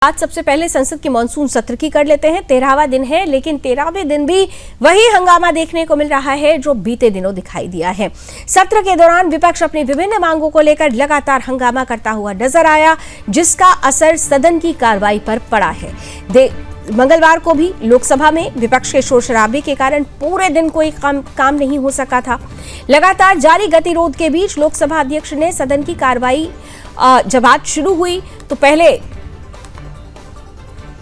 आज सबसे पहले संसद के मानसून सत्र की कर लेते हैं। 13वां दिन है, लेकिन 13वें दिन भी वही हंगामा देखने को मिल रहा है जो बीते दिनों दिखाई दिया है। सत्र के दौरान विपक्ष अपनी विभिन्न मांगों को लेकर लगातार हंगामा करता हुआ नजर आया, जिसका असर सदन की कार्रवाई पर पड़ा है। मंगलवार को भी लोकसभा में विपक्ष के शोर शराबे के कारण पूरे दिन कोई काम नहीं हो सका था। लगातार जारी गतिरोध के बीच लोकसभा अध्यक्ष ने सदन की कार्रवाई जब आज शुरू हुई तो पहले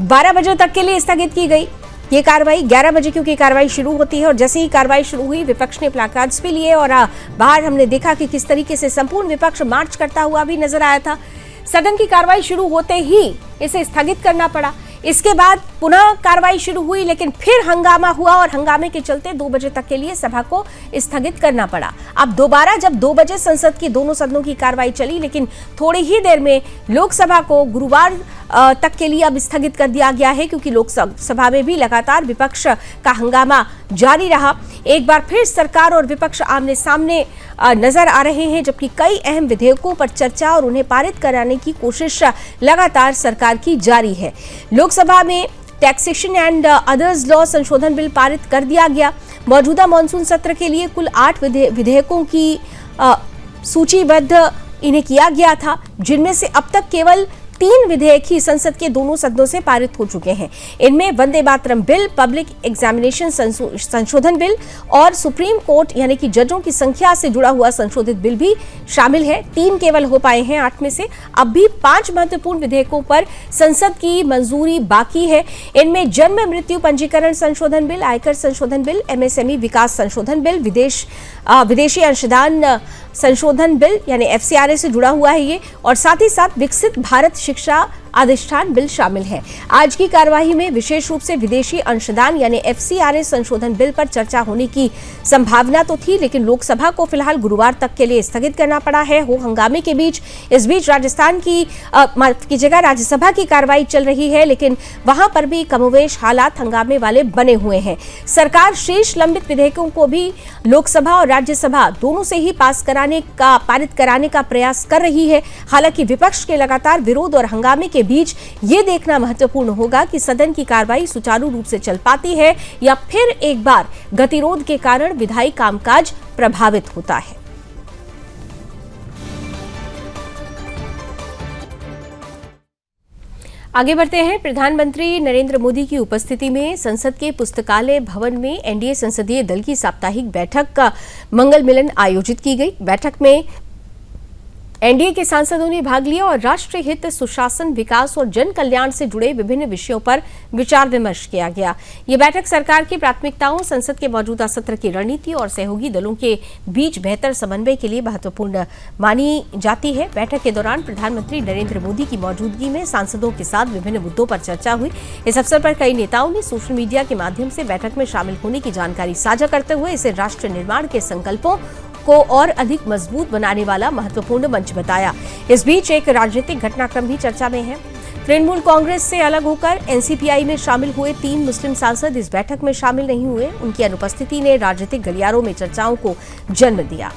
12 बजे तक के लिए स्थगित की गई ये कार्रवाई। 11 बजे क्योंकि कार्रवाई शुरू होती है और जैसे ही कार्रवाई शुरू हुई विपक्ष ने प्लाकार्ड्स भी लिए और बाहर हमने देखा कि किस तरीके से संपूर्ण विपक्ष मार्च करता हुआ भी नजर आया था। सदन की कार्रवाई शुरू होते ही इसे स्थगित करना पड़ा। इसके बाद पुनः कार्रवाई शुरू हुई, लेकिन फिर हंगामा हुआ और हंगामे के चलते 2 बजे तक के लिए सभा को स्थगित करना पड़ा। अब दोबारा जब 2 बजे संसद की दोनों सदनों की कार्रवाई चली, लेकिन थोड़ी ही देर में लोकसभा को गुरुवार तक के लिए अब स्थगित कर दिया गया है, क्योंकि लोकसभा में भी लगातार विपक्ष का हंगामा जारी रहा। एक बार फिर सरकार और विपक्ष आमने सामने नजर आ रहे हैं, जबकि कई अहम विधेयकों पर चर्चा और उन्हें पारित कराने की कोशिश लगातार सरकार की जारी है। लोकसभा में टैक्सेशन एंड अदर्स लॉ संशोधन बिल पारित कर दिया गया। मौजूदा मानसून सत्र के लिए कुल 8 विधेयकों की सूचीबद्ध इन्हें किया गया था, जिनमें से अब तक केवल 3 विधेयक ही संसद के दोनों सदनों से पारित हो चुके हैं। इनमें Vande Mataram bill, public examination संशोधन बिल और सुप्रीम कोर्ट यानी कि जजों की संख्या से जुड़ा हुआ संशोधित बिल भी शामिल है। 3 केवल हो पाए हैं 8 में से। अब भी 5 महत्वपूर्ण विधेयकों पर संसद की मंजूरी बाकी है। इनमें जन्म मृत्यु पंजीकरण संशोधन बिल, आयकर संशोधन बिल, एमएसएमई विकास संशोधन बिल, विदेशी अंशदान संशोधन बिल यानी एफसीआरए से जुड़ा हुआ है ये, और साथ ही साथ विकसित भारत शिक्षा अधिष्ठान बिल शामिल है। आज की कार्यवाही में विशेष रूप से विदेशी अंशदान यानी एफसीआरए संशोधन बिल पर चर्चा होने की संभावना तो थी, लेकिन लोकसभा को फिलहाल गुरुवार तक के लिए स्थगित करना पड़ा है। हो हंगामे के बीच इस बीच राजस्थान की जगह राज्यसभा की कार्रवाई चल रही है, लेकिन वहां पर भी कमोवेश हालात हंगामे वाले बने हुए हैं। सरकार शेष लंबित विधेयकों को भी लोकसभा और राज्यसभा दोनों से ही पारित कराने का प्रयास कर रही है। हालांकि विपक्ष के लगातार विरोध और हंगामे के बीच ये देखना महत्वपूर्ण होगा कि सदन की कार्रवाई सुचारू रूप से चल पाती है या फिर एक बार गतिरोध के कारण विधायी कामकाज प्रभावित होता है। आगे बढ़ते हैं। प्रधानमंत्री नरेंद्र मोदी की उपस्थिति में संसद के पुस्तकालय भवन में एनडीए संसदीय दल की साप्ताहिक बैठक का मंगल मिलन आयोजित की गई। बैठक में एनडीए के सांसदों ने भाग लिया और राष्ट्रीय हित, सुशासन, विकास और जन कल्याण से जुड़े विभिन्न विषयों पर विचार विमर्श किया गया। ये बैठक सरकार की प्राथमिकताओं, संसद के मौजूदा सत्र की रणनीति और सहयोगी दलों के बीच बेहतर समन्वय के लिए महत्वपूर्ण मानी जाती है। बैठक के दौरान प्रधानमंत्री नरेंद्र मोदी की मौजूदगी में सांसदों के साथ विभिन्न मुद्दों पर चर्चा हुई। इस अवसर पर कई नेताओं ने सोशल मीडिया के माध्यम से बैठक में शामिल होने की जानकारी साझा करते हुए इसे राष्ट्र निर्माण के संकल्पों को और अधिक मजबूत बनाने वाला महत्वपूर्ण मंच बताया। इस बीच एक राजनीतिक घटनाक्रम भी चर्चा में है। तृणमूल कांग्रेस से अलग होकर एनसीपीआई में शामिल हुए 3 मुस्लिम सांसद इस बैठक में शामिल नहीं हुए। उनकी अनुपस्थिति ने राजनीतिक गलियारों में चर्चाओं को जन्म दिया।